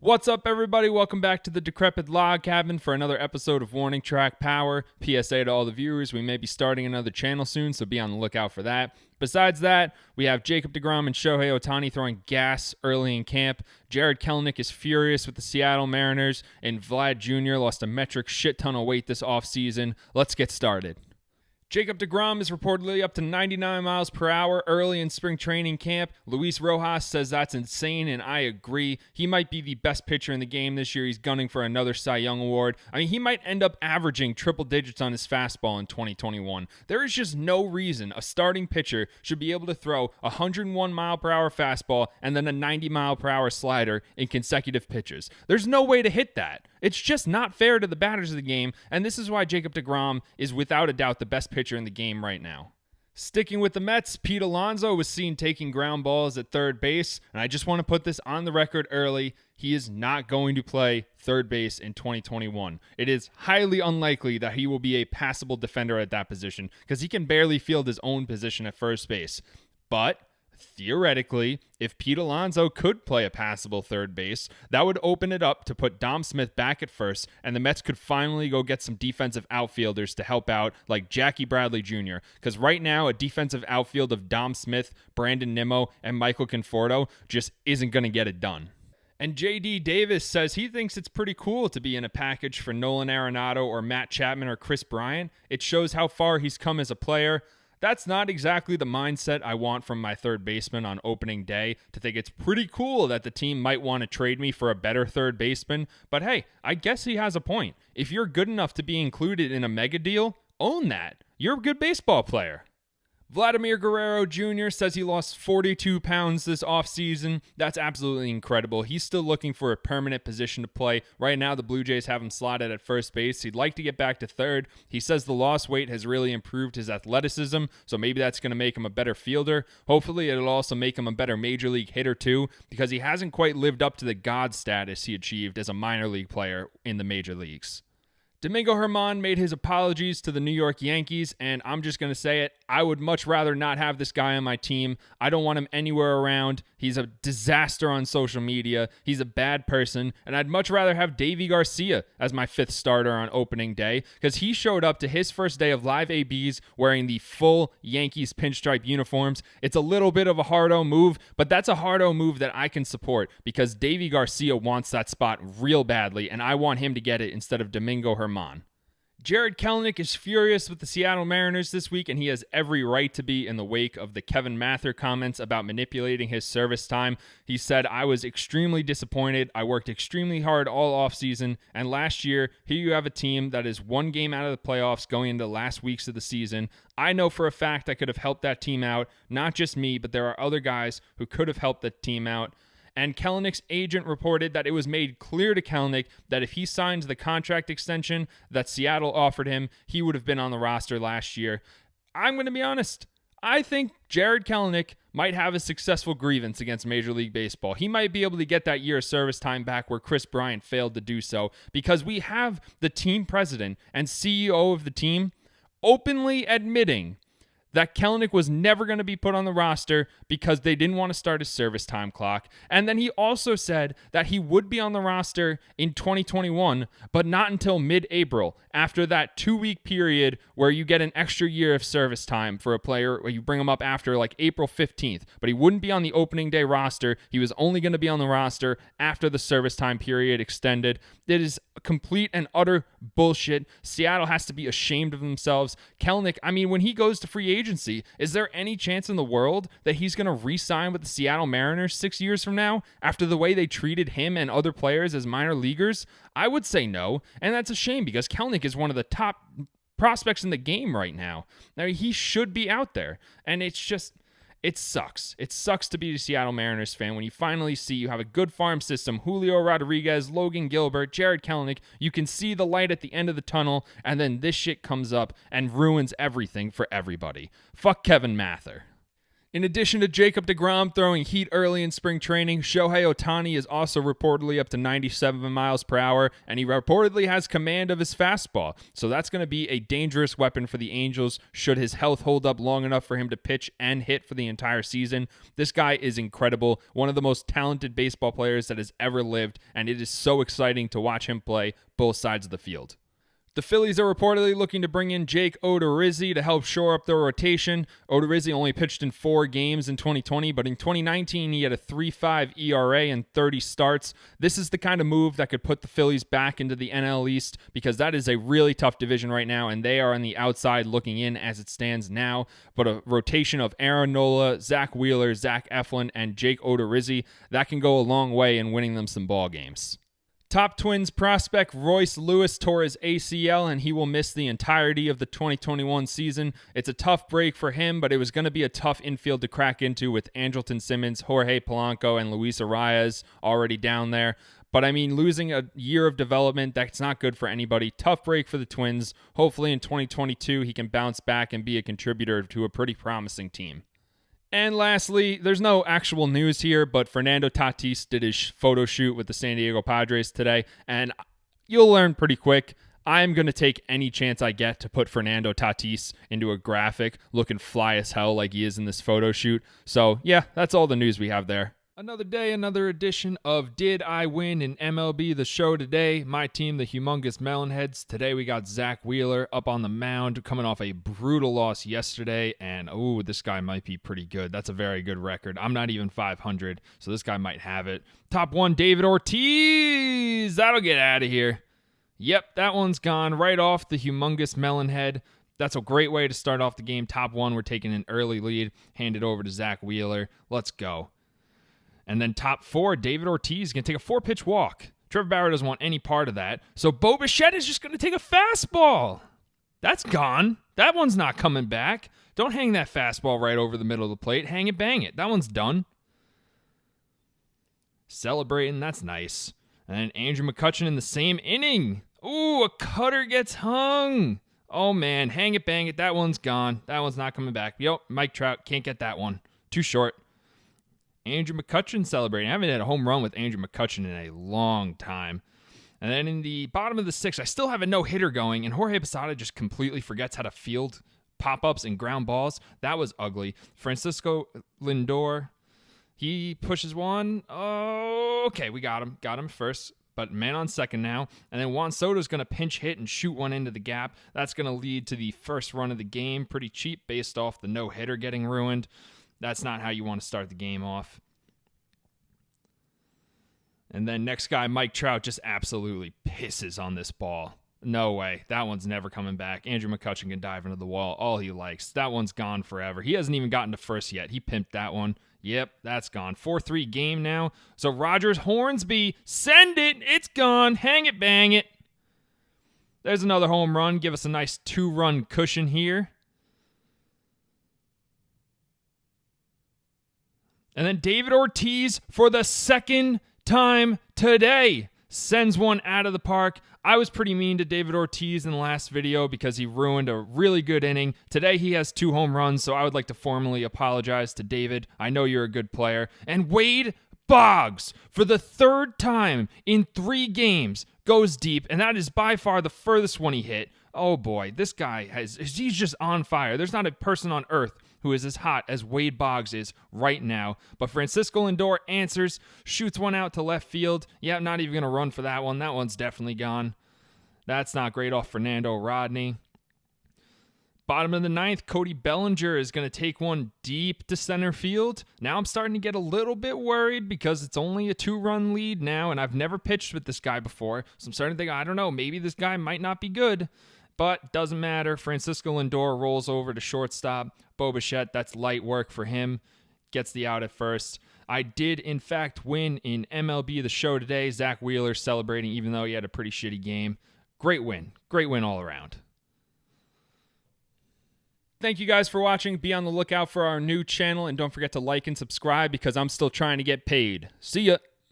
What's up, everybody? Welcome back to the Decrepit Log Cabin for another episode of Warning Track Power. PSA to all the viewers, we may be starting another channel soon, so be on the lookout for that. Besides that, we have Jacob deGrom and Shohei Ohtani throwing gas early in camp. Jarred Kelenic is furious with the Seattle Mariners, and Vlad Jr. lost a metric shit ton of weight this offseason. Let's get started. Jacob deGrom is reportedly up to 99 miles per hour early in spring training camp. Luis Rojas says that's insane, and I agree. He might be the best pitcher in the game this year. He's gunning for another Cy Young Award. I mean, he might end up averaging triple digits on his fastball in 2021. There is just no reason a starting pitcher should be able to throw a 101 mile per hour fastball and then a 90 mile per hour slider in consecutive pitches. There's no way to hit that. It's just not fair to the batters of the game, and this is why Jacob deGrom is without a doubt the best pitcher in the game right now. Sticking with the Mets, Pete Alonso was seen taking ground balls at third base, and I just want to put this on the record early. He is not going to play third base in 2021. It is highly unlikely that he will be a passable defender at that position because he can barely field his own position at first base. But theoretically, if Pete Alonso could play a passable third base, that would open it up to put Dom Smith back at first, and the Mets could finally go get some defensive outfielders to help out, like Jackie Bradley Jr., because right now, a defensive outfield of Dom Smith, Brandon Nimmo, and Michael Conforto just isn't going to get it done. And J.D. Davis says he thinks it's pretty cool to be in a package for Nolan Arenado or Matt Chapman or Chris Bryant. It shows how far he's come as a player. That's not exactly the mindset I want from my third baseman on opening day, to think it's pretty cool that the team might want to trade me for a better third baseman. But hey, I guess he has a point. If you're good enough to be included in a mega deal, own that. You're a good baseball player. Vladimir Guerrero Jr. says he lost 42 pounds this offseason. That's absolutely incredible. He's still looking for a permanent position to play. Right now, the Blue Jays have him slotted at first base. He'd like to get back to third. He says the lost weight has really improved his athleticism, so maybe that's going to make him a better fielder. Hopefully, it'll also make him a better major league hitter too, because he hasn't quite lived up to the god status he achieved as a minor league player in the major leagues. Domingo Germán made his apologies to the New York Yankees, and I'm just going to say it. I would much rather not have this guy on my team. I don't want him anywhere around. He's a disaster on social media. He's a bad person, and I'd much rather have Deivi Garcia as my fifth starter on opening day, because he showed up to his first day of live ABs wearing the full Yankees pinstripe uniforms. It's a little bit of a hard-o move, but that's a hard-o move that I can support, because Deivi Garcia wants that spot real badly, and I want him to get it instead of Domingo Germán. Jarred Kelenic is furious with the Seattle Mariners this week, and he has every right to be in the wake of the Kevin Mather comments about manipulating his service time. He said, "I was extremely disappointed. I worked extremely hard all offseason, and last year, here you have a team that is one game out of the playoffs going into the last weeks of the season. I know for a fact I could have helped that team out, not just me, but there are other guys who could have helped that team out." And Kelenic's agent reported that it was made clear to Kelenic that if he signs the contract extension that Seattle offered him, he would have been on the roster last year. I'm going to be honest. I think Jarred Kelenic might have a successful grievance against Major League Baseball. He might be able to get that year of service time back where Chris Bryant failed to do so, because we have the team president and CEO of the team openly admitting that Kelenic was never going to be put on the roster because they didn't want to start his service time clock. And then he also said that he would be on the roster in 2021, but not until mid-April, after that 2-week period where you get an extra year of service time for a player, where you bring him up after like April 15th. But he wouldn't be on the opening day roster. He was only going to be on the roster after the service time period extended. It is complete and utter bullshit. Seattle has to be ashamed of themselves. Kelenic, I mean, when he goes to free agency, is there any chance in the world that he's going to re-sign with the Seattle Mariners 6 years from now after the way they treated him and other players as minor leaguers? I would say no, and that's a shame because Kelenic is one of the top prospects in the game right now. Now, he should be out there, and it's just... it sucks. It sucks to be a Seattle Mariners fan when you finally see you have a good farm system, Julio Rodriguez, Logan Gilbert, Jarred Kelenic. You can see the light at the end of the tunnel, and then this shit comes up and ruins everything for everybody. Fuck Kevin Mather. In addition to Jacob deGrom throwing heat early in spring training, Shohei Ohtani is also reportedly up to 97 miles per hour, and he reportedly has command of his fastball. So that's going to be a dangerous weapon for the Angels should his health hold up long enough for him to pitch and hit for the entire season. This guy is incredible, one of the most talented baseball players that has ever lived, and it is so exciting to watch him play both sides of the field. The Phillies are reportedly looking to bring in Jake Odorizzi to help shore up their rotation. Odorizzi only pitched in 4 games in 2020, but in 2019 he had a 3.5 ERA and 30 starts. This is the kind of move that could put the Phillies back into the NL East because that is a really tough division right now, and they are on the outside looking in as it stands now. But a rotation of Aaron Nola, Zach Wheeler, Zach Eflin, and Jake Odorizzi, that can go a long way in winning them some ball games. Top Twins prospect Royce Lewis tore his ACL, and he will miss the entirety of the 2021 season. It's a tough break for him, but it was going to be a tough infield to crack into with Andrelton Simmons, Jorge Polanco, and Luis Arias already down there. But I mean, losing a year of development, that's not good for anybody. Tough break for the Twins. Hopefully in 2022, he can bounce back and be a contributor to a pretty promising team. And lastly, there's no actual news here, but Fernando Tatis did his photo shoot with the San Diego Padres today, and you'll learn pretty quick. I'm going to take any chance I get to put Fernando Tatis into a graphic looking fly as hell like he is in this photo shoot. So, yeah, that's all the news we have there. Another day, another edition of Did I Win in MLB The Show today. My team, the Humongous Melonheads. Today we got Zach Wheeler up on the mound coming off a brutal loss yesterday. And, this guy might be pretty good. That's a very good record. I'm not even 500, so this guy might have it. Top 1, David Ortiz. That'll get out of here. Yep, that one's gone right off the Humongous Melonhead. That's a great way to start off the game. Top 1, we're taking an early lead. Hand it over to Zach Wheeler. Let's go. And then top 4, David Ortiz is going to take a 4-pitch walk. Trevor Bauer doesn't want any part of that. So Bo Bichette is just going to take a fastball. That's gone. That one's not coming back. Don't hang that fastball right over the middle of the plate. Hang it, bang it. That one's done. Celebrating, that's nice. And then Andrew McCutchen in the same inning. A cutter gets hung. Oh, man. Hang it, bang it. That one's gone. That one's not coming back. Mike Trout can't get that one. Too short. Andrew McCutchen celebrating. I haven't had a home run with Andrew McCutchen in a long time. And then in the bottom of the 6th, I still have a no-hitter going, and Jorge Posada just completely forgets how to field pop-ups and ground balls. That was ugly. Francisco Lindor, he pushes one. Okay, we got him. Got him first, but man on second now. And then Juan Soto's going to pinch hit and shoot one into the gap. That's going to lead to the first run of the game. Pretty cheap based off the no-hitter getting ruined. That's not how you want to start the game off. And then next guy, Mike Trout, just absolutely pisses on this ball. No way. That one's never coming back. Andrew McCutchen can dive into the wall all he likes. That one's gone forever. He hasn't even gotten to first yet. He pimped that one. Yep, that's gone. 4-3 game now. So Rogers Hornsby, send it. It's gone. Hang it, bang it. There's another home run. Give us a nice 2-run cushion here. And then David Ortiz, for the second time today, sends one out of the park. I was pretty mean to David Ortiz in the last video because he ruined a really good inning. Today he has 2 home runs, so I would like to formally apologize to David. I know you're a good player. And Wade Boggs, for the 3rd time in 3 games, goes deep, and that is by far the furthest one he hit. Oh boy, this guy, he's just on fire. There's not a person on earth who is as hot as Wade Boggs is right now. But Francisco Lindor answers, shoots one out to left field. Yeah, not even going to run for that one. That one's definitely gone. That's not great off Fernando Rodney. Bottom of the 9th, Cody Bellinger is going to take one deep to center field. Now I'm starting to get a little bit worried because it's only a 2-run lead now, and I've never pitched with this guy before. So I'm starting to think, I don't know, maybe this guy might not be good. But doesn't matter. Francisco Lindor rolls over to shortstop. Bo Bichette, that's light work for him. Gets the out at first. I did, in fact, win in MLB The Show today. Zach Wheeler celebrating even though he had a pretty shitty game. Great win. Great win all around. Thank you guys for watching. Be on the lookout for our new channel. And don't forget to like and subscribe because I'm still trying to get paid. See ya.